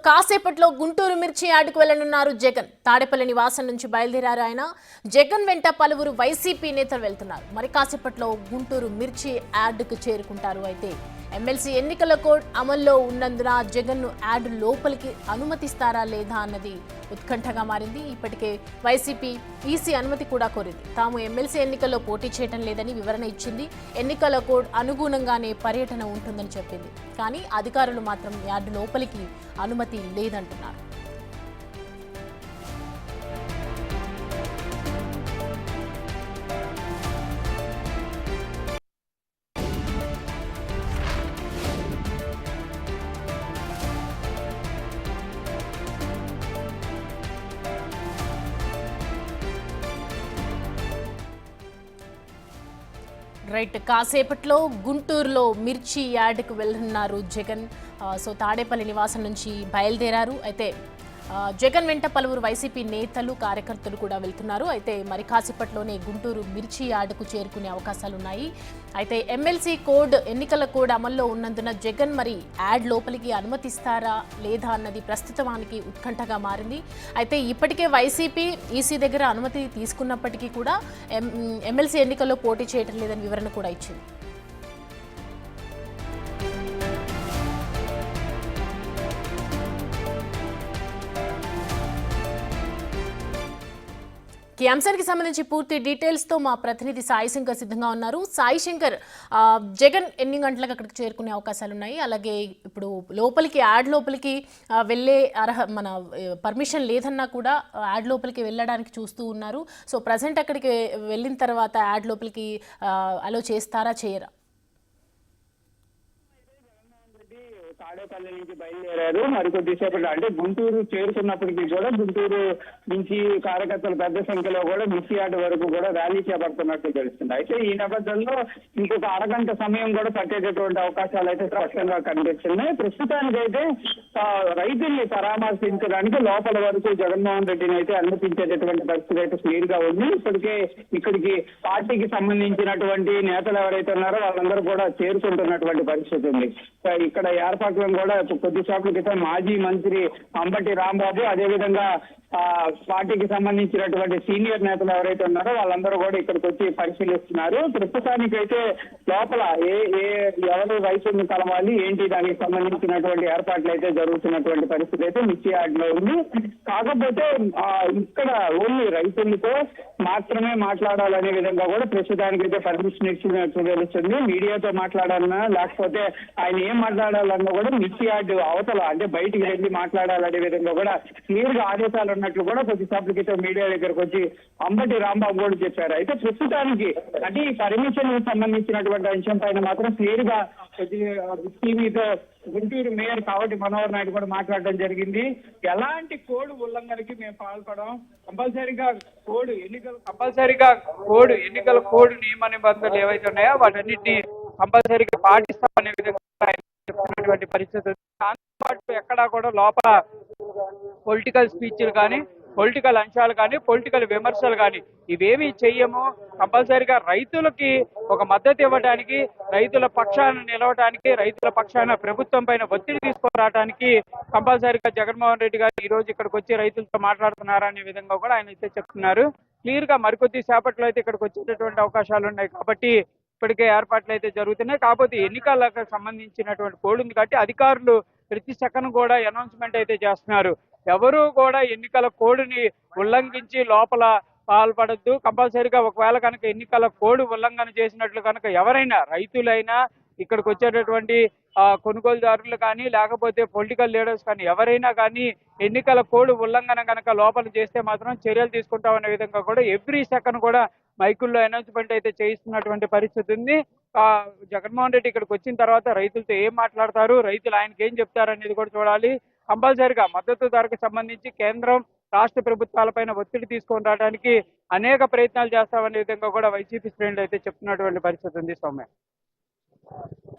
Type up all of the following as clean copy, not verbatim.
కాసేపట్లో గుంటూరు మిర్చి యార్డుకు వెళ్లనున్నారు జగన్. తాడేపల్లి నివాసం నుంచి బయలుదేరారు ఆయన. జగన్ వెంట పలువురు వైసీపీ నేతలు వెళ్తున్నారు. మరి కాసేపట్లో గుంటూరు మిర్చి యార్డుకు చేరుకుంటారు. అయితే ఎమ్మెల్సీ ఎన్నికల కోడ్ అమల్లో ఉన్నందున జగన్ ను యార్డ్ లోపలికి అనుమతిస్తారా లేదా అన్నది ఉత్కంఠగా మారింది. ఇప్పటికే వైసీపీ ఈసీ అనుమతి కూడా కోరింది. తాము ఎమ్మెల్సీ ఎన్నికల్లో పోటీ చేయడం లేదని వివరణ ఇచ్చింది. ఎన్నికల కోడ్ అనుగుణంగానే పర్యటన ఉంటుందని చెప్పింది. కానీ అధికారులు మాత్రం యార్డు లోపలికి అనుమతి లేదంటున్నారు. రైట్, కాసేపట్లో గుంటూరులో మిర్చి యార్డుకు వెళ్తున్నారు జగన్. సో తాడేపల్లి నివాసం నుంచి బయలుదేరారు. అయితే జగన్ వెంట పలువురు వైసీపీ నేతలు కార్యకర్తలు కూడా వెళ్తున్నారు. అయితే మరి కాసేపట్లోనే గుంటూరు మిర్చి యార్డుకు చేరుకునే అవకాశాలున్నాయి. అయితే ఎమ్మెల్సీ కోడ్ ఎన్నికల కోడ్ అమల్లో ఉన్నందున జగన్ మరి యాడ్ లోపలికి అనుమతిస్తారా లేదా అన్నది ప్రస్తుతానికి ఉత్కంఠగా మారింది. అయితే ఇప్పటికే వైసీపీ ఈసీ దగ్గర అనుమతి తీసుకున్నప్పటికీ కూడా ఎమ్మెల్సీ ఎన్నికల్లో పోటీ చేయడం లేదని వివరణ కూడా ఇచ్చింది. ఈ అంశానికి సంబంధించి పూర్తి డీటెయిల్స్ తో మా ప్రతినిధి సాయి శంకర్ సిద్ధంగా ఉన్నారు. సాయి శంకర్, జగన్ ఎన్ని గంటలకు అక్కడికి చేరుకునే అవకాశాలు ఉన్నాయి? అలాగే ఇప్పుడు లోపలికి యాడ్ లోపలికి వెళ్ళే మన పర్మిషన్ లేదన్నా కూడా యాడ్ లోపలికి వెళ్ళడానికి చూస్తూ ఉన్నారు. సో ప్రజెంట్ అక్కడికి వెళ్ళిన తర్వాత యాడ్ లోపలికి అలో చేస్తారా చేయరా? తాడేపల్లి నుంచి బయలుదేరారు. మరికొద్దిసేపట్లో అంటే గుంటూరు చేరుకున్నప్పటికీ కూడా గుంటూరు నుంచి కార్యకర్తలు పెద్ద సంఖ్యలో కూడా మిర్చి యార్డ్ వరకు కూడా ర్యాలీ చేపడుతున్నట్టు తెలుస్తుంది. అయితే ఈ నేపథ్యంలో ఇంకొక అరగంట సమయం కూడా పట్టేటటువంటి అవకాశాలు అయితే స్పష్టంగా కనిపిస్తున్నాయి. ప్రస్తుతానికైతే రైతుల్ని పరామర్శించడానికి లోపల వరకు జగన్మోహన్ రెడ్డిని అయితే అనుమతించేటటువంటి పరిస్థితి అయితే క్లియర్ గా ఉంది. ఇప్పటికే ఇక్కడికి పార్టీకి సంబంధించినటువంటి నేతలు ఎవరైతే ఉన్నారో వాళ్ళందరూ కూడా చేరుకుంటున్నటువంటి పరిస్థితి ఉంది. ఇక్కడ ఏర్పాట్లను కూడా కొద్దిసేపటి క్రితం మాజీ మంత్రి అంబటి రాంబాబు, అదేవిధంగా పార్టీకి సంబంధించినటువంటి సీనియర్ నేతలు ఎవరైతే ఉన్నారో వాళ్ళందరూ కూడా ఇక్కడికి వచ్చి పరిశీలిస్తున్నారు. ప్రస్తుతానికైతే లోపల ఎవరు రైతులను కలవాలి ఏంటి దానికి సంబంధించినటువంటి ఏర్పాట్లు అయితే జరుగుతున్నటువంటి పరిస్థితి అయితే మిర్చి యార్డ్ లో ఉంది. కాకపోతే ఇక్కడ ఓన్లీ రైతులతో మాత్రమే మాట్లాడాలనే విధంగా కూడా ప్రస్తుతానికైతే పర్మిషన్ ఇచ్చినట్టు తెలుస్తుంది. మీడియాతో మాట్లాడాలన్నా లేకపోతే ఆయన ఏం మాట్లాడాలన్నా కూడా మిర్చి యార్డ్ అవతల అంటే బయటికి వెళ్ళి మాట్లాడాలనే విధంగా కూడా క్లియర్ గా ఆదేశాలు ఉన్నట్లు కూడా కొద్దిసేపటి క్రితం మీడియా దగ్గరకు వచ్చి అంబటి రాంబాబు కూడా చెప్పారు. అయితే ప్రస్తుతానికి అంటే ఈ పర్మిషన్ సంబంధించినటువంటి అంశం పైన మాత్రం క్లియర్ గా టీవీతో గుంటూరు మేయర్ కావటి మనోహర్ నాయుడు కూడా మాట్లాడడం జరిగింది. ఎలాంటి కోడ్ ఉల్లంఘనకి మేము పాల్పడం, కంపల్సరీగా కోడ్ ఎన్నికల కోడ్ నియమ నిబంధనలు ఏవైతే ఉన్నాయో వాటన్నిటిని కంపల్సరీగా పాటిస్తామనే విధంగా చెప్తున్నటువంటి పరిస్థితి. దాంతో పాటు ఎక్కడా కూడా లోపల పొలిటికల్ స్పీచ్లు కానీ పొలిటికల్ అంశాలు కానీ పొలిటికల్ విమర్శలు కానీ ఇవేమీ చెయ్యము. కంపల్సరీగా రైతులకి ఒక మద్దతు ఇవ్వడానికి, రైతుల పక్షాన నిలవడానికి, రైతుల పక్షాన ప్రభుత్వం పైన ఒత్తిడి తీసుకురావడానికి కంపల్సరీగా జగన్మోహన్ రెడ్డి గారు ఈ రోజు ఇక్కడికి వచ్చి రైతులతో మాట్లాడుతున్నారనే విధంగా కూడా ఆయన అయితే చెప్తున్నారు. క్లియర్ గా మరికొద్ది సేపట్లో అయితే ఇక్కడికి వచ్చేటటువంటి అవకాశాలు ఉన్నాయి. కాబట్టి ఇప్పటికే ఏర్పాట్లు అయితే జరుగుతున్నాయి. కాకపోతే ఎన్నికలకు సంబంధించినటువంటి కోడ్ ఉంది కాబట్టి అధికారులు ప్రతి సెకండ్ కూడా అనౌన్స్మెంట్ అయితే చేస్తున్నారు. ఎవరు కూడా ఎన్నికల కోడ్ని ఉల్లంఘించి లోపల పాల్పడద్దు. కంపల్సరీగా ఒకవేళ కనుక ఎన్నికల కోడ్ ఉల్లంఘన చేసినట్లు కనుక ఎవరైనా రైతులైనా ఇక్కడికి వచ్చేటటువంటి కొనుగోలుదారులు కానీ లేకపోతే పొలిటికల్ లీడర్స్ కానీ ఎవరైనా కానీ ఎన్నికల కోడ్ ఉల్లంఘన కనుక లోపల చేస్తే మాత్రం చర్యలు తీసుకుంటామనే విధంగా కూడా ఎవ్రీ సెకండ్ కూడా మైకుల్లో అనౌన్స్మెంట్ అయితే చేయిస్తున్నటువంటి పరిస్థితి ఉంది. జగన్మోహన్ రెడ్డి ఇక్కడికి వచ్చిన తర్వాత రైతులతో ఏం మాట్లాడతారు, రైతులు ఆయనకి ఏం చెప్తారు అనేది కూడా చూడాలి. కంపల్సరీగా మద్దతు ధరకు సంబంధించి కేంద్రం రాష్ట్ర ప్రభుత్వాలపైన ఒత్తిడి తీసుకొని రావడానికి అనేక ప్రయత్నాలు చేస్తామనే విధంగా కూడా వైసీపీ శ్రేణులు అయితే చెప్తున్నటువంటి పరిస్థితి ఉంది. సౌమ్య.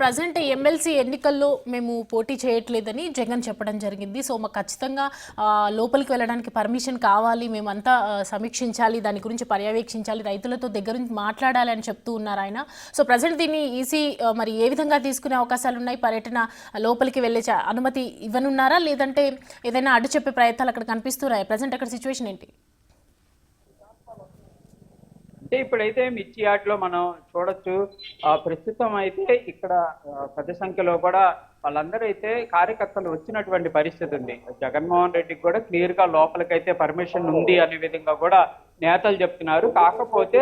ప్రజెంట్ ఎమ్మెల్సీ ఎన్నికల్లో మేము పోటీ చేయట్లేదని జగన్ చెప్పడం జరిగింది. సో మాకు ఖచ్చితంగా లోపలికి వెళ్ళడానికి పర్మిషన్ కావాలి, మేమంతా సమీక్షించాలి, దాని గురించి పర్యవేక్షించాలి, రైతులతో దగ్గర నుంచి మాట్లాడాలి అని చెప్తూ ఉన్నారు ఆయన. సో ప్రజెంట్ దీన్ని ఈసీ మరి ఏ విధంగా తీసుకునే అవకాశాలు ఉన్నాయి? పర్యటన లోపలికి వెళ్ళే అనుమతి ఇవ్వనున్నారా, లేదంటే ఏదైనా అడ్డు చెప్పే ప్రయత్నాలు అక్కడ కనిపిస్తున్నాయా? ప్రజెంట్ అక్కడ సిచ్యువేషన్ ఏంటి? అంటే ఇప్పుడైతే మిర్చి యార్డ్లో మనం చూడొచ్చు. ప్రస్తుతం అయితే ఇక్కడ పెద్ద సంఖ్యలో కూడా వాళ్ళందరూ అయితే కార్యకర్తలు వచ్చినటువంటి పరిస్థితి ఉంది. జగన్మోహన్ రెడ్డికి కూడా క్లియర్ గా లోపలికైతే పర్మిషన్ ఉంది అనే విధంగా కూడా నేతలు చెప్తున్నారు. కాకపోతే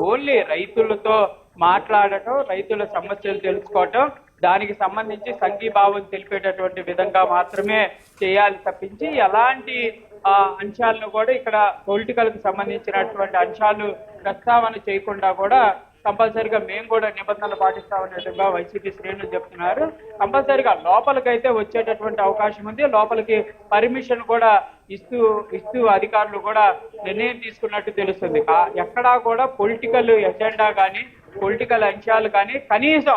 ఓన్లీ రైతులతో మాట్లాడటం, రైతుల సమస్యలు తెలుసుకోవటం, దానికి సంబంధించి సంఘీభావం తెలిపేటటువంటి విధంగా మాత్రమే చేయాలి తప్పించి ఎలాంటి అంశాలను కూడా ఇక్కడ పొలిటికల్ కి సంబంధించినటువంటి అంశాలు ప్రస్తావన చేయకుండా కూడా కంపల్సరిగా మేము కూడా నిబంధనలు పాటిస్తామనే విధంగా వైసీపీ శ్రేణులు చెప్తున్నారు. కంపల్సరిగా లోపలికైతే వచ్చేటటువంటి అవకాశం ఉంది. లోపలికి పర్మిషన్ కూడా ఇస్తూ అధికారులు కూడా నిర్ణయం తీసుకున్నట్టు తెలుస్తుంది. ఎక్కడా కూడా పొలిటికల్ ఎజెండా కానీ పొలిటికల్ అంశాలు కానీ కనీసం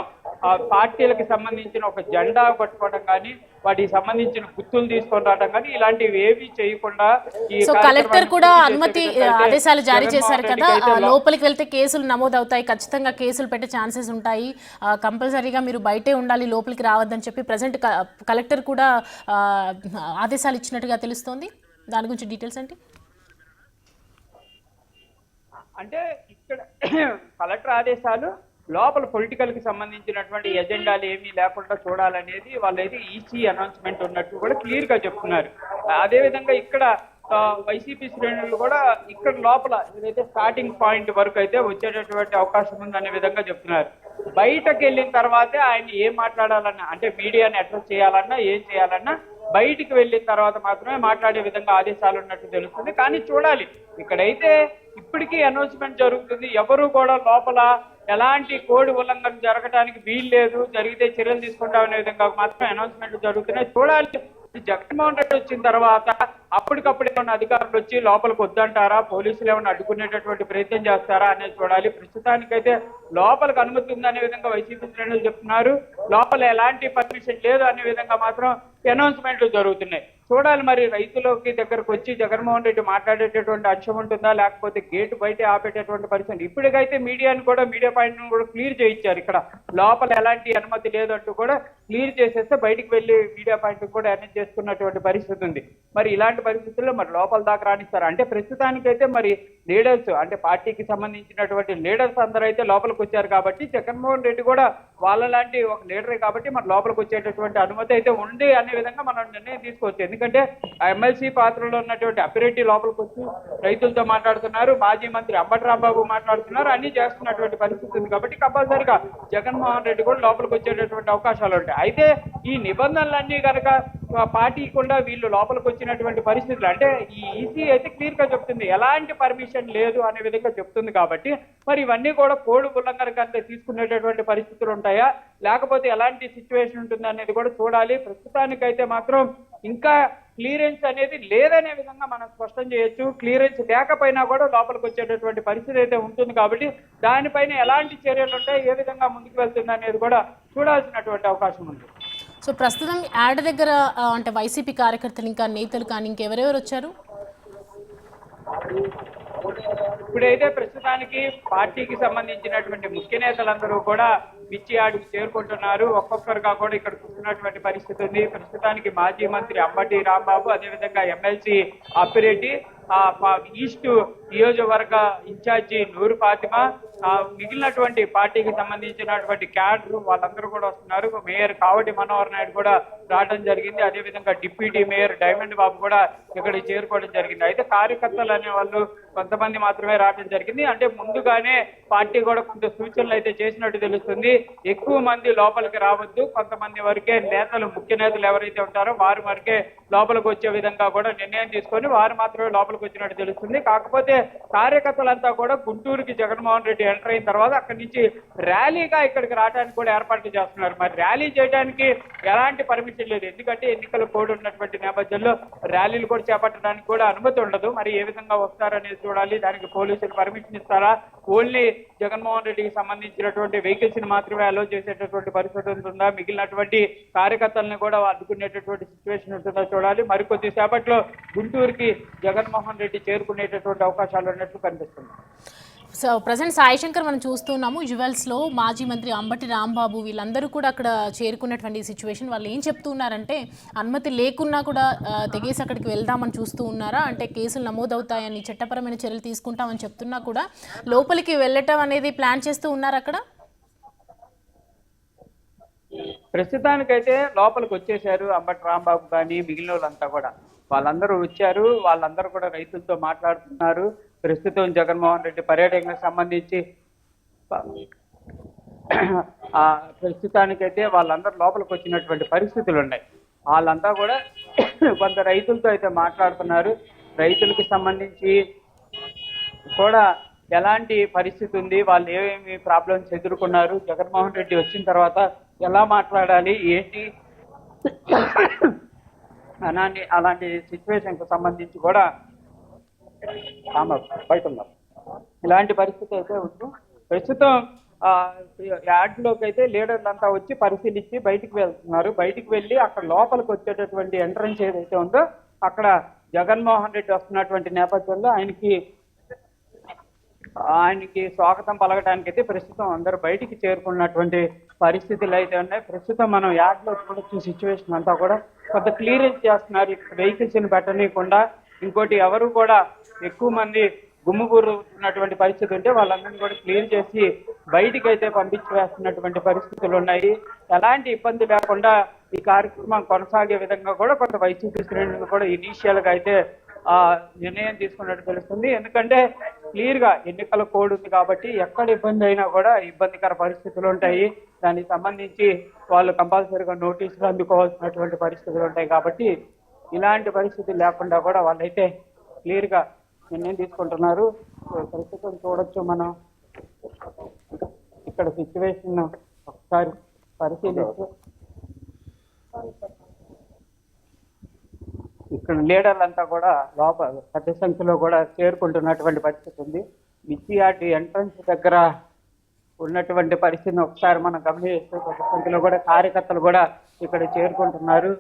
పార్టీలకు సంబంధించిన ఒక జెండా పట్టుకోవడం కానీ వాటికి సంబంధించిన గుర్తులు తీసుకొని రావడం కానీ ఇలాంటివి ఏవి చేయకుండా కలెక్టర్ కూడా అనుమతి ఆదేశాలు జారీ చేశారు కదా, లోపలికి వెళ్తే కేసులు నమోదవుతాయి, ఖచ్చితంగా కేసులు పెట్టే ఛాన్సెస్ ఉంటాయి, కంపల్సరీగా మీరు బయటే ఉండాలి, లోపలికి రావద్దని చెప్పి ప్రజెంట్ కలెక్టర్ కూడా ఆదేశాలు ఇచ్చినట్టుగా తెలుస్తోంది. దాని గురించి డీటెయిల్స్ ఏంటి? అంటే ఇక్కడ కలెక్టర్ ఆదేశాలు లోపల పొలిటికల్ కి సంబంధించినటువంటి ఎజెండాలు ఏమీ లేకుండా చూడాలనేది వాళ్ళైతే ఈసీ అనౌన్స్మెంట్ ఉన్నట్టు కూడా క్లియర్ గా చెప్తున్నారు. అదేవిధంగా ఇక్కడ వైసీపీ శ్రేణులు కూడా ఇక్కడ లోపల ఏదైతే స్టార్టింగ్ పాయింట్ వరకు అయితే వచ్చేటటువంటి అవకాశం ఉందనే విధంగా చెప్తున్నారు. బయటకు వెళ్ళిన తర్వాతే ఆయన ఏం మాట్లాడాలన్నా, అంటే మీడియాని అడ్రస్ చేయాలన్నా ఏం చేయాలన్నా బయటికి వెళ్ళిన తర్వాత మాత్రమే మాట్లాడే విధంగా ఆదేశాలు ఉన్నట్టు తెలుస్తుంది. కానీ చూడాలి, ఇక్కడైతే ఇప్పటికీ అనౌన్స్మెంట్ జరుగుతుంది. ఎవరు కూడా లోపల ఎలాంటి కోడ్ ఉల్లంఘన జరగడానికి వీలు లేదు, జరిగితే చర్యలు తీసుకుంటామనే విధంగా మాత్రమే అనౌన్స్మెంట్ జరుగుతున్నాయి. చూడాలి జగన్మోహన్ రెడ్డి వచ్చిన తర్వాత అప్పటికప్పుడు ఏమన్నా అధికారులు వచ్చి లోపలికి వద్దంటారా, పోలీసులు ఏమన్నా అడ్డుకునేటటువంటి ప్రయత్నం చేస్తారా అనేది చూడాలి. ప్రస్తుతానికైతే లోపలికి అనుమతి ఉందనే విధంగా వైసీపీ శ్రేణులు చెప్తున్నారు. లోపల ఎలాంటి పర్మిషన్ లేదు అనే విధంగా మాత్రం అనౌన్స్మెంట్లు జరుగుతున్నాయి. చూడాలి మరి రైతులకి దగ్గరకు వచ్చి జగన్మోహన్ రెడ్డి మాట్లాడేటటువంటి అంశం ఉంటుందా, లేకపోతే గేటు బయట ఆపేటటువంటి పరిస్థితి. ఇప్పటికైతే మీడియాని కూడా మీడియా పాయింట్ కూడా క్లియర్ చేయించారు. ఇక్కడ లోపల ఎలాంటి అనుమతి లేదంటూ కూడా క్లియర్ చేసేస్తే బయటికి వెళ్ళి మీడియా పాయింట్ కూడా అరేంజ్ చేసుకున్నటువంటి పరిస్థితి ఉంది. మరి ఇలాంటి పరిస్థితుల్లో మరి లోపల దాకా రాణిస్తారు అంటే ప్రస్తుతానికైతే మరి లీడర్స్, అంటే పార్టీకి సంబంధించినటువంటి లీడర్స్ అందరూ అయితే లోపలికి వచ్చారు కాబట్టి జగన్మోహన్ రెడ్డి కూడా వాళ్ళ లాంటి ఒక లీడరే కాబట్టి మరి లోపలికి వచ్చేటటువంటి అనుమతి అయితే ఉంది అనే విధంగా మనం నిర్ణయం తీసుకోవచ్చు. ఎందుకంటే ఆ ఎమ్మెల్సీ పాత్రలో ఉన్నటువంటి అప్పిరెడ్డి లోపలికి వచ్చి రైతులతో మాట్లాడుతున్నారు, మాజీ మంత్రి అంబటి రాంబాబు మాట్లాడుతున్నారు, అన్ని చేస్తున్నటువంటి పరిస్థితి ఉంది కాబట్టి కంపల్సరిగా జగన్మోహన్ రెడ్డి కూడా లోపలికి వచ్చేటటువంటి అవకాశాలు ఉంటాయి. అయితే ఈ నిబంధనలన్నీ కనుక పాటించకుండా వీళ్ళు లోపలికి వచ్చినటువంటి పరిస్థితులు, అంటే ఈ ఈసీ అయితే క్లియర్ గా చెప్తుంది ఎలాంటి పర్మిషన్ లేదు అనే విధంగా చెప్తుంది కాబట్టి మరి ఇవన్నీ కూడా కోడ్ ఉల్లంఘన కంటే తీసుకునేటటువంటి పరిస్థితులు ఉంటాయా, లేకపోతే ఎలాంటి సిచ్యువేషన్ ఉంటుంది అనేది కూడా చూడాలి. ప్రస్తుతానికైతే మాత్రం ఇంకా క్లియరెన్స్ అనేది లేదనే విధంగా మనం స్పష్టం చేయొచ్చు. క్లియరెన్స్ లేకపోయినా కూడా లోపలికి వచ్చేటటువంటి పరిస్థితి అయితే ఉంటుంది కాబట్టి దానిపైన ఎలాంటి చర్యలు ఉంటాయి, ఏ విధంగా ముందుకు వెళ్తుంది అనేది కూడా చూడాల్సినటువంటి అవకాశం ఉంది. సో ప్రస్తుతం యాడ్ దగ్గర అంటే వైసీపీ కార్యకర్తలు ఇంకా నేతలు కానీ ఇంకెవరెవరు వచ్చారు? ఇప్పుడైతే ప్రస్తుతానికి పార్టీకి సంబంధించినటువంటి ముఖ్య నేతలందరూ కూడా మిర్చి యార్డుకు చేరుకుంటున్నారు. ఒక్కొక్కరుగా కూడా ఇక్కడ కూర్చున్నటువంటి పరిస్థితి ఉంది. ప్రస్తుతానికి మాజీ మంత్రి అంబటి రాంబాబు, అదేవిధంగా ఎమ్మెల్సీ అప్పిరెడ్డి, ఈస్ట్ నియోజకవర్గ ఇన్ఛార్జి నూరు ఫాతిమా, మిగిలినటువంటి పార్టీకి సంబంధించినటువంటి క్యాడర్ వాళ్ళందరూ కూడా వస్తున్నారు. మేయర్ కావటి మనోహర్ నాయుడు కూడా రావడం జరిగింది. అదేవిధంగా డిప్యూటీ మేయర్ డైమండ్ బాబు కూడా ఇక్కడికి చేరుకోవడం జరిగింది. అయితే కార్యకర్తలు అనే వాళ్ళు కొంతమంది మాత్రమే రావడం జరిగింది. అంటే ముందుగానే పార్టీ కూడా కొంత సూచనలు అయితే చేసినట్టు తెలుస్తుంది. ఎక్కువ మంది లోపలికి రావద్దు, కొంతమంది వరకే నేతలు, ముఖ్య నేతలు ఎవరైతే ఉంటారో వారి వరకే లోపలికి వచ్చే విధంగా కూడా నిర్ణయం తీసుకొని వారు మాత్రమే లోపలికి వచ్చినట్టు తెలుస్తుంది. కాకపోతే కార్యకర్తలంతా కూడా గుంటూరుకి జగన్మోహన్ రెడ్డి ఎంటర్ అయిన తర్వాత అక్కడి నుంచి ర్యాలీగా ఇక్కడికి రావడానికి కూడా ఏర్పాట్లు చేస్తున్నారు. మరి ర్యాలీ చేయడానికి ఎలాంటి పర్మిషన్ లేదు, ఎందుకంటే ఎన్నికల కోడ్ ఉన్నటువంటి నేపథ్యంలో ర్యాలీలు కూడా చేపట్టడానికి కూడా అనుమతి ఉండదు. మరి ఏ విధంగా వస్తారనేది చూడాలి. దానికి పోలీసులు పర్మిషన్ ఇస్తారా, ఓన్లీ జగన్మోహన్ రెడ్డికి సంబంధించినటువంటి వెహికల్స్ ని మాత్రమే అలో చేసేటటువంటి పరిస్థితి ఉంటుందా, మిగిలినటువంటి కార్యకర్తలను కూడా అడ్డుకునేటటువంటి సిచ్యువేషన్ ఉంటుందో చూడాలి. మరికొద్ది సేపట్లో గుంటూరుకి జగన్మోహన్ రెడ్డి చేరుకునేటటువంటి అవకాశాలు ఉన్నట్లు కనిపిస్తుంది. సో ప్రజెంట్ సాయి శంకర్ మనం చూస్తున్నాము జ్యువెల్స్లో మాజీ మంత్రి అంబటి రాంబాబు వీళ్ళందరూ కూడా అక్కడ చేరుకున్నటువంటి సిచ్యువేషన్. వాళ్ళు ఏం చెప్తున్నారంటే అనుమతి లేకున్నా కూడా తెగేసి అక్కడికి వెళ్దామని చూస్తూ ఉన్నారా, అంటే కేసులు నమోదవుతాయని చట్టపరమైన చర్యలు తీసుకుంటామని చెప్తున్నా కూడా లోపలికి వెళ్ళటం అనేది ప్లాన్ చేస్తూ ఉన్నారు అక్కడ. ప్రస్తుతానికైతే లోపలికి వచ్చేసారు అంబటి రాంబాబు కానీ మిగిలిన వాళ్ళంతా కూడా. వాళ్ళందరూ వచ్చారు, వాళ్ళందరూ కూడా రైతులతో మాట్లాడుతున్నారు. ప్రస్తుతం జగన్మోహన్ రెడ్డి పర్యటనకు సంబంధించి ప్రస్తుతానికైతే వాళ్ళందరూ లోపలికి వచ్చినటువంటి పరిస్థితులు ఉన్నాయి. వాళ్ళంతా కూడా కొంత రైతులతో అయితే మాట్లాడుతున్నారు. రైతులకి సంబంధించి కూడా ఎలాంటి పరిస్థితి ఉంది, వాళ్ళు ఏమేమి ప్రాబ్లమ్స్ ఎదుర్కొన్నారు, జగన్మోహన్ రెడ్డి వచ్చిన తర్వాత ఎలా మాట్లాడాలి ఏంటి అలాంటి సిచ్యువేషన్కి సంబంధించి కూడా బయట ఉన్నారు. ఇలాంటి పరిస్థితి అయితే ఉంది. ప్రస్తుతం యార్డ్లోకి అయితే లీడర్లంతా వచ్చి పరిశీలించి బయటికి వెళ్తున్నారు. బయటికి వెళ్ళి అక్కడ లోపలికి వచ్చేటటువంటి ఎంట్రన్స్ ఏదైతే ఉందో అక్కడ జగన్మోహన్ రెడ్డి వస్తున్నటువంటి నేపథ్యంలో ఆయనకి స్వాగతం పలకడానికి అయితే ప్రస్తుతం అందరూ బయటికి చేరుకున్నటువంటి పరిస్థితులు అయితే ఉన్నాయి. ప్రస్తుతం మనం యాడ్లో చూడొచ్చు సిచ్యువేషన్ అంతా కూడా కొంత క్లియరెన్స్ చేస్తున్నారు. వెహికల్స్ని పెట్టనీయకుండా, ఇంకోటి ఎవరు కూడా ఎక్కువ మంది గుమ్ముగూరుతున్నటువంటి పరిస్థితి ఉంటే వాళ్ళందరినీ కూడా క్లియర్ చేసి బయటికి అయితే పంపించి వేస్తున్నటువంటి పరిస్థితులు ఉన్నాయి. ఎలాంటి ఇబ్బంది లేకుండా ఈ కార్యక్రమం కొనసాగే విధంగా కూడా కొంత వైసీపీ శ్రేణులు కూడా ఇనీషియల్గా అయితే నిర్ణయం తీసుకున్నట్టు తెలుస్తుంది. ఎందుకంటే క్లియర్ గా ఎన్నికల కోడ్ ఉంది కాబట్టి ఎక్కడ ఇబ్బంది అయినా కూడా ఇబ్బందికర పరిస్థితులు ఉంటాయి. దానికి సంబంధించి వాళ్ళు కంపల్సరీగా నోటీసులు అందుకోవాల్సినటువంటి పరిస్థితులు ఉంటాయి. కాబట్టి ఇలాంటి పరిస్థితి లేకుండా కూడా వాళ్ళైతే క్లియర్ గా నిర్ణయం తీసుకుంటున్నారు. ప్రస్తుతం చూడొచ్చు మనం ఇక్కడ సిచ్యువేషన్ ఒకసారి పరిశీలిస్తూ ఇక్కడ లీడర్లంతా కూడా లోపల పెద్ద సంఖ్యలో కూడా చేరుకుంటున్నటువంటి పరిస్థితి ఉంది. మిర్చియార్డ్ ఎంట్రన్స్ దగ్గర ఉన్నటువంటి పరిస్థితిని ఒకసారి మనం గమనిస్తే పెద్ద సంఖ్యలో కూడా కార్యకర్తలు కూడా ఇక్కడ చేరుకుంటున్నారు.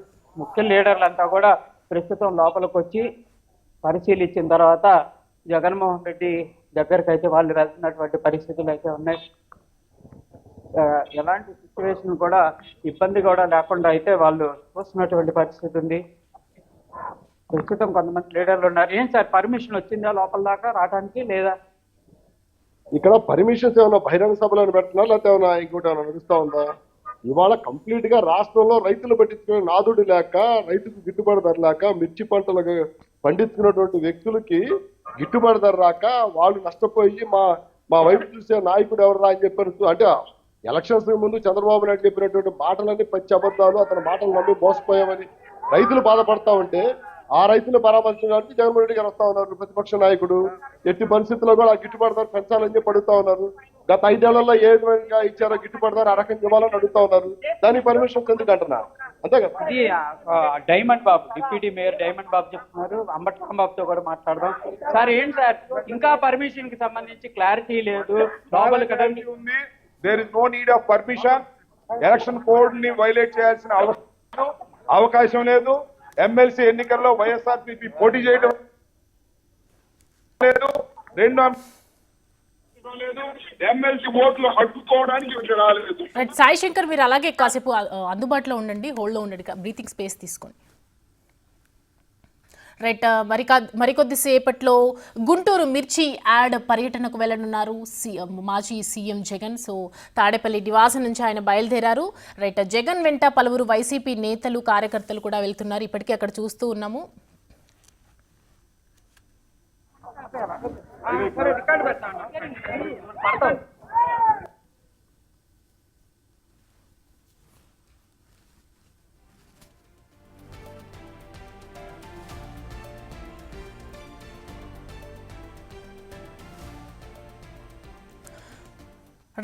ముఖ్య లీడర్లంతా కూడా ప్రస్తుతం లోపలికి వచ్చి పరిశీలించిన తర్వాత జగన్మోహన్ రెడ్డి దగ్గరికి అయితే వాళ్ళు వెళ్తున్నటువంటి పరిస్థితులు అయితే ఉన్నాయి. ఎలాంటి సిచ్యువేషన్ కూడా ఇబ్బంది కూడా లేకుండా అయితే వాళ్ళు చూస్తున్నటువంటి పరిస్థితి ఉంది. ప్రస్తుతం కొంతమంది లీడర్లు ఉన్నారు. ఏం సార్ పర్మిషన్ వచ్చిందా లోపల దాకా రావడానికి లేదా? ఇక్కడ పర్మిషన్స్ ఏమైనా బహిరంగ సభలను పెడుతున్నా లేకపోతే ఏమైనా ఇంకోటి ఏమైనా నడుస్తా ఉందా? ఇవాళ కంప్లీట్ గా రాష్ట్రంలో రైతులు పట్టించుకునే నాదుడు లేక, రైతుకు గిట్టుబాటు ధర లేక, మిర్చి పంటలు పండించుకున్నటువంటి వ్యక్తులకి గిట్టుబాటు ధర రాక వాళ్ళు నష్టపోయి మా వైపు చూసే నాయకుడు ఎవరు అని చెప్పారు. అంటే ఎలక్షన్స్ ముందు చంద్రబాబు నాయుడు చెప్పినటువంటి మాటలన్నీ పచ్చి అబద్ధాలు, అతని మాటలు నమ్మి మోసపోయామని రైతులు బాధపడతా ఉంటే ఆ రైతులు పరామర్శించడానికి జగన్మోహన్ రెడ్డి గారు వస్తా ఉన్నారు. ప్రతిపక్ష నాయకుడు ఎట్టి పరిస్థితుల్లో కూడా ఆ గిట్టుబాటు ధర పెంచాలని చెప్పి అడుగుతా ఉన్నారు. గత 5 ఏళ్లలో ఏ విధంగా ఇచ్చారో గిట్టుబాటు ధర ఆ రకంగా ఇవ్వాలని అడుగుతా ఉన్నారు. దానికి పర్మిషన్ ఎందుకు అంటున్నా? అంతే కదా. ఇది డైమండ్ బాబు, డిప్యూటీ మేయర్ డైమండ్ బాబు చెప్తున్నారు. అంబటి రాంబాబుతో కూడా మాట్లాడదాం. సార్ ఏంటి సార్ ఇంకా పర్మిషన్ కి సంబంధించి క్లారిటీ లేదు, లోపలికి ఉంది. There is no need of permission. Election code ని వైలేట్ చేయాల్సిన అవకాశం లేదు. ఎమ్మెల్సీ ఎన్నికల్లో వైఎస్ఆర్సీపీ పోటీ చేయడం లేదు. ఎమ్మెల్సీ ఓట్లు అడ్డుకోవడానికి రాలేదు. సాయి శంకర్ మీరు అలాగే కాసేపు అందుబాటులో ఉండండి, హోల్డ్లో ఉండండి, బ్రీతింగ్ స్పేస్ తీసుకోండి. రైట్, మరికొద్దిసేపట్లో గుంటూరు మిర్చి యాడ్ పర్యటనకు వెళ్లనున్నారు మాజీ సీఎం జగన్. సో తాడేపల్లి నివాసం నుంచి ఆయన బయలుదేరారు. రైట్, జగన్ వెంట పలువురు వైసీపీ నేతలు కార్యకర్తలు కూడా వెళ్తున్నారు. ఇప్పటికీ అక్కడ చూస్తూ ఉన్నాము.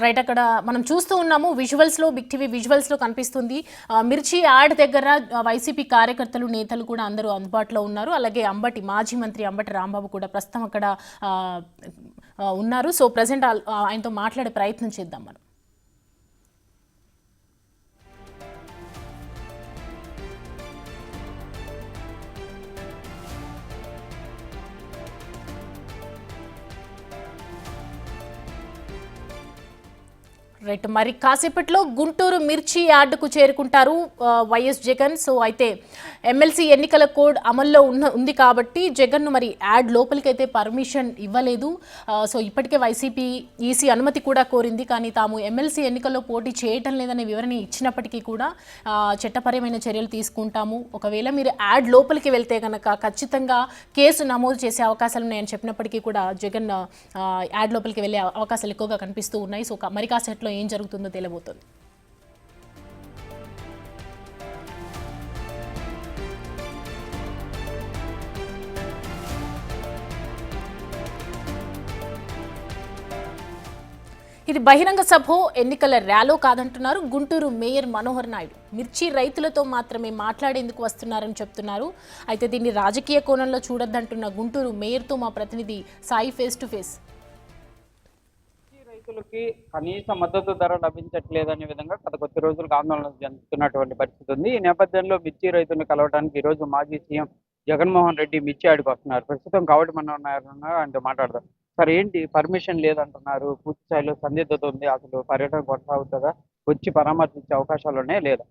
రైట్, అక్కడ మనం చూస్తూ ఉన్నాము విజువల్స్లో, బిగ్ టీవీ విజువల్స్లో కనిపిస్తుంది. మిర్చి యాడ్ దగ్గర వైసీపీ కార్యకర్తలు నేతలు కూడా అందరూ అందుబాటులో ఉన్నారు. అలాగే మాజీ మంత్రి అంబటి రాంబాబు కూడా ప్రస్తుతం అక్కడ ఉన్నారు. సో ప్రజెంట్ ఆయనతో మాట్లాడే ప్రయత్నం చేద్దాం మనం. రైట్, మరి కాసేపట్లో గుంటూరు మిర్చి యార్డుకు చేరుకుంటారు వైఎస్ జగన్. సో అయితే ఎమ్మెల్సీ ఎన్నికల కోడ్ అమల్లో ఉంది కాబట్టి జగన్ను మరి యాడ్ లోపలికి అయితే పర్మిషన్ ఇవ్వలేదు. సో ఇప్పటికే వైసీపీ ఈసీ అనుమతి కూడా కోరింది, కానీ తాము ఎమ్మెల్సీ ఎన్నికల్లో పోటీ చేయటం లేదనే వివరణ ఇచ్చినప్పటికీ కూడా చట్టపరమైన చర్యలు తీసుకుంటాము, ఒకవేళ మీరు యాడ్ లోపలికి వెళ్తే కనుక ఖచ్చితంగా కేసు నమోదు చేసే అవకాశాలు ఉన్నాయని చెప్పినప్పటికీ కూడా జగన్ యాడ్ లోపలికి వెళ్ళే అవకాశాలు ఎక్కువగా కనిపిస్తూ ఉన్నాయి. సో మరి కాసేపట్లో ఏం జరుగుతుందో తెలియబోతుంది. ఇది బహిరంగ సభ, ఎన్నికల ర్యాలో కాదంటున్నారు గుంటూరు మేయర్ మనోహర్ నాయుడు. మిర్చి రైతులతో మాత్రమే మాట్లాడేందుకు వస్తున్నారని చెప్తున్నారు. అయితే దీన్ని రాజకీయ కోణంలో చూడొద్దంటున్న గుంటూరు మేయర్తో మా ప్రతినిధి సాయి ఫేస్ టు ఫేస్. రైతులకి కనీస మద్దతు ధర లభించట్లేదనే విధంగా గత కొద్ది రోజులుగా ఆందోళన చెందుతున్నటువంటి పరిస్థితి ఉంది. ఈ నేపథ్యంలో మిర్చి రైతులను కలవడానికి ఈ రోజు మాజీ సీఎం జగన్మోహన్ రెడ్డి మిర్చి యార్డుకు వస్తున్నారు. ప్రస్తుతం కాబట్టి మనం ఆయనతో మాట్లాడదాం. సార్, ఏంటి పర్మిషన్ లేదంటున్నారు, పూర్తి స్థాయిలో సందిగ్ధత ఉంది, అసలు పర్యటన కొనసాగుతుందా, వచ్చి పరామర్శించే అవకాశాలు ఉన్నాయా లేదా?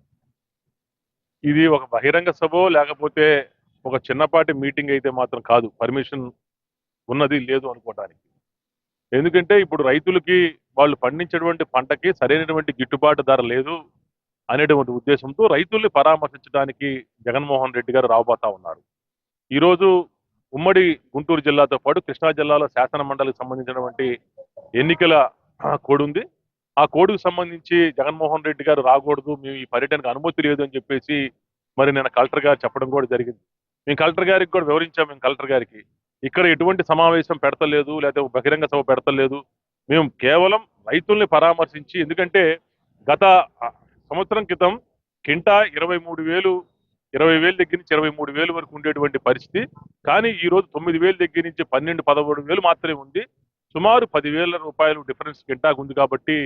ఇది ఒక బహిరంగ సభ లేకపోతే ఒక చిన్నపాటి మీటింగ్ అయితే మాత్రం కాదు పర్మిషన్ ఉన్నది లేదు అనుకోవడానికి. ఎందుకంటే ఇప్పుడు రైతులకి వాళ్ళు పండించేటువంటి పంటకి సరైనటువంటి గిట్టుబాటు ధర లేదు అనేటువంటి ఉద్దేశంతో రైతుల్ని పరామర్శించడానికి జగన్మోహన్ రెడ్డి గారు రాబోతా ఉన్నారు. ఈరోజు ఉమ్మడి గుంటూరు జిల్లాతో పాటు కృష్ణా జిల్లాలో శాసన మండలికి సంబంధించినటువంటి ఎన్నికల కోడ్ ఉంది. ఆ కోడ్కు సంబంధించి జగన్మోహన్ రెడ్డి గారు రాకూడదు, మేము ఈ పర్యటనకు అనుమతి లేదు అని చెప్పేసి మరి నేను కలెక్టర్ గారు చెప్పడం కూడా జరిగింది. మేము కలెక్టర్ గారికి కూడా వివరించాం. మేము కలెక్టర్ గారికి ఇక్కడ ఎటువంటి సమావేశం పెడతలేదు, లేకపోతే బహిరంగ సభ పెడతలేదు, మేము కేవలం రైతుల్ని పరామర్శించి, ఎందుకంటే గత సంవత్సరం క్రితం కింటా 20,000 దగ్గర నుంచి 23,000 వరకు ఉండేటువంటి పరిస్థితి. కానీ ఈ రోజు 9,000 దగ్గర నుంచి 12,000-13,000 మాత్రమే ఉంది. సుమారు 10,000 రూపాయలు డిఫరెన్స్ కింటాకు ఉంది. కాబట్టి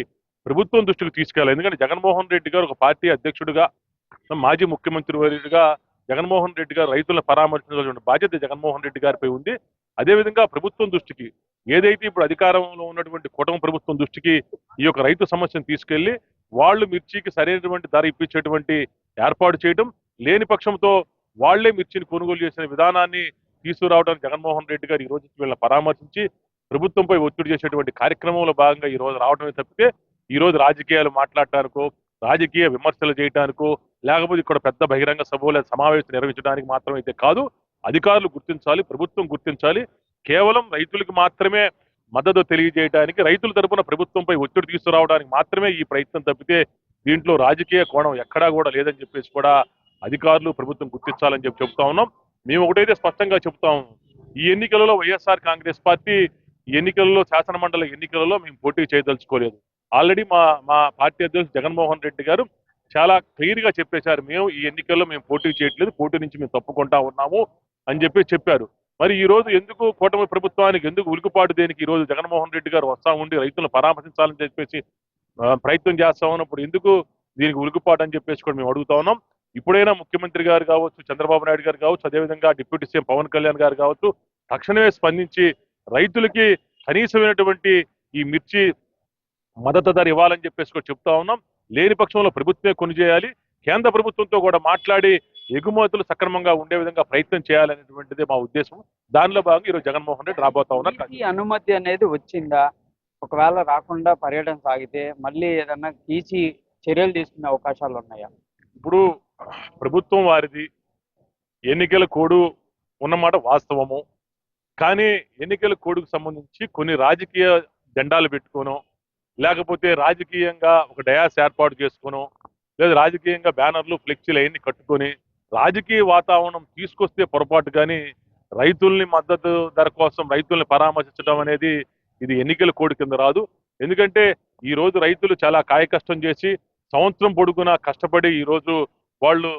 ప్రభుత్వం దృష్టికి తీసుకెళ్ళాలి. ఎందుకంటే జగన్మోహన్ రెడ్డి గారు ఒక పార్టీ అధ్యక్షుడిగా, మాజీ ముఖ్యమంత్రి వర్యుడిగా జగన్మోహన్ రెడ్డి గారు రైతులను పరామర్శించాల్సిన బాధ్యత జగన్మోహన్ రెడ్డి గారిపై ఉంది. అదేవిధంగా ప్రభుత్వం దృష్టికి, ఏదైతే ఇప్పుడు అధికారంలో ఉన్నటువంటి కూటమి ప్రభుత్వం దృష్టికి ఈ యొక్క రైతు సమస్యను తీసుకెళ్లి వాళ్ళు మిర్చికి సరైనటువంటి ధర ఇప్పించేటువంటి ఏర్పాటు చేయడం, లేని పక్షంతో వాళ్లే మిర్చిని కొనుగోలు చేసిన విధానాన్ని తీసుకురావడానికి జగన్మోహన్ రెడ్డి గారు ఈ రోజు వీళ్ళని పరామర్శించి ప్రభుత్వంపై ఒత్తిడి చేసేటువంటి కార్యక్రమంలో భాగంగా ఈ రోజు రావడమే తప్పితే ఈ రోజు రాజకీయాలు మాట్లాడటానికో, రాజకీయ విమర్శలు చేయడానికో, లేకపోతే ఇక్కడ పెద్ద బహిరంగ సభ లేదా సమావేశం నిర్వహించడానికి మాత్రమైతే కాదు. అధికారులు గుర్తించాలి, ప్రభుత్వం గుర్తించాలి. కేవలం రైతులకు మాత్రమే మద్దతు తెలియజేయడానికి, రైతుల తరపున ప్రభుత్వంపై ఒత్తిడి తీసుకురావడానికి మాత్రమే ఈ ప్రయత్నం తప్పితే దీంట్లో రాజకీయ కోణం ఎక్కడా కూడా లేదని చెప్పేసి కూడా అధికారులు ప్రభుత్వం గుర్తించాలని చెప్తా ఉన్నాం. మేము ఒకటైతే స్పష్టంగా చెప్తాం, ఈ ఎన్నికలలో వైఎస్ఆర్ కాంగ్రెస్ పార్టీ ఎన్నికలలో, శాసన మండలి ఎన్నికలలో మేము పోటీ చేయదలుచుకోలేదు. ఆల్రెడీ మా పార్టీ అధ్యక్షుడు జగన్మోహన్ రెడ్డి గారు చాలా క్లియర్ గా చెప్పేశారు, మేము ఈ ఎన్నికల్లో మేము పోటీ చేయట్లేదు, పోటీ నుంచి మేము తప్పుకుంటా ఉన్నాము అని చెప్పారు. మరి ఈ రోజు ఎందుకు కూటమి ప్రభుత్వానికి ఎందుకు ఉలికిపాటు దేనికి? ఈ రోజు జగన్మోహన్ రెడ్డి గారు వస్తా ఉండి రైతులను పరామర్శించాలని చెప్పేసి ప్రయత్నం చేస్తా ఉన్నప్పుడు ఎందుకు దీనికి ఉలికిపాటు అని చెప్పేసి కూడా మేము అడుగుతా ఉన్నాం. ఇప్పుడైనా ముఖ్యమంత్రి గారు కావచ్చు, చంద్రబాబు నాయుడు గారు కావచ్చు, అదేవిధంగా డిప్యూటీ సీఎం పవన్ కళ్యాణ్ గారు కావచ్చు, తక్షణమే స్పందించి రైతులకి కనీసమైనటువంటి ఈ మిర్చి మద్దతు ధర ఇవ్వాలని చెప్పేసి కూడా చెప్తా ఉన్నాం. లేని పక్షంలో ప్రభుత్వమే కొనుగోలు, కేంద్ర ప్రభుత్వంతో కూడా మాట్లాడి ఎగుమతులు సక్రమంగా ఉండే విధంగా ప్రయత్నం చేయాలనేటువంటిది మా ఉద్దేశం. దానిలో భాగంగా ఈరోజు జగన్మోహన్ రెడ్డి రాబోతా ఉన్నారు. ఈ అనుమతి అనేది వచ్చిందా? ఒకవేళ రాకుండా పర్యటన సాగితే మళ్ళీ ఏదన్నా తీసి చర్యలు తీసుకునే అవకాశాలు ఉన్నాయా? ఇప్పుడు ప్రభుత్వం వారిది, ఎన్నికల కోడ్ ఉన్నమాట వాస్తవము. కానీ ఎన్నికల కోడ్కు సంబంధించి కొన్ని రాజకీయ జెండాలు పెట్టుకోను, లేకపోతే రాజకీయంగా ఒక డయాస్ ఏర్పాటు చేసుకోను, లేదా రాజకీయంగా బ్యానర్లు, ఫ్లెక్సీలు అవన్నీ కట్టుకొని రాజకీయ వాతావరణం తీసుకొస్తే పొరపాటు. కానీ రైతుల్ని మద్దతు ధర కోసం రైతుల్ని పరామర్శించడం అనేది ఇది ఎన్నికల కోడ్ కింద రాదు. ఎందుకంటే ఈ రోజు రైతులు చాలా కాయకష్టం చేసి సంవత్సరం పొడుగునా కష్టపడి ఈ రోజు వాళ్ళు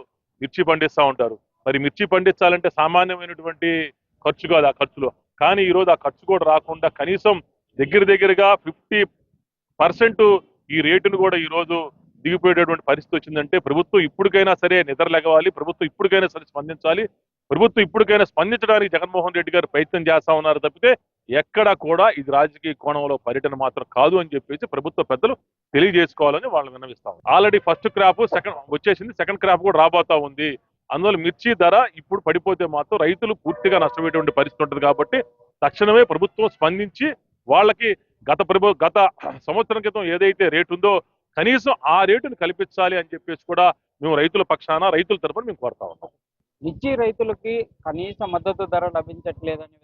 మిర్చి పండిస్తూ ఉంటారు. మరి మిర్చి పండించాలంటే సామాన్యమైనటువంటి ఖర్చు కాదు ఆ ఖర్చులో. కానీ ఈ రోజు ఆ ఖర్చు కూడా రాకుండా కనీసం దగ్గరగా 50% ఈ రేటును కూడా ఈ రోజు దిగిపోయేటటువంటి పరిస్థితి వచ్చిందంటే ప్రభుత్వం ఇప్పటికైనా సరే నిద్రలేగవాలి, ప్రభుత్వం ఇప్పటికైనా సరే స్పందించాలి. ప్రభుత్వం ఇప్పటికైనా స్పందించడానికి జగన్మోహన్ రెడ్డి గారు ప్రయత్నం చేస్తా ఉన్నారు తప్పితే ఎక్కడా కూడా ఇది రాజకీయ కోణంలో పర్యటన మాత్రం కాదు అని చెప్పేసి ప్రభుత్వ పెద్దలు తెలియజేసుకోవాలని వాళ్ళు విన్నవిస్తా ఉన్నారు. ఆల్రెడీ ఫస్ట్ క్రాప్ వచ్చేసింది, సెకండ్ క్రాప్ కూడా రాబోతా ఉంది. అందువల్ల మిర్చి ధర ఇప్పుడు పడిపోతే మాత్రం రైతులు పూర్తిగా నష్టపోయేటువంటి పరిస్థితి ఉంటుంది. కాబట్టి తక్షణమే ప్రభుత్వం స్పందించి వాళ్ళకి గత సంవత్సరం క్రితం ఏదైతే రేటు ఉందో కనీసం ఆ రేటును కల్పించాలి అని చెప్పేసి కూడా మేము రైతుల పక్షాన రైతుల తరఫున మేము కోరుతా ఉన్నాం. మిర్చి రైతులకి కనీస మద్దతు ధర లభించట్లేదని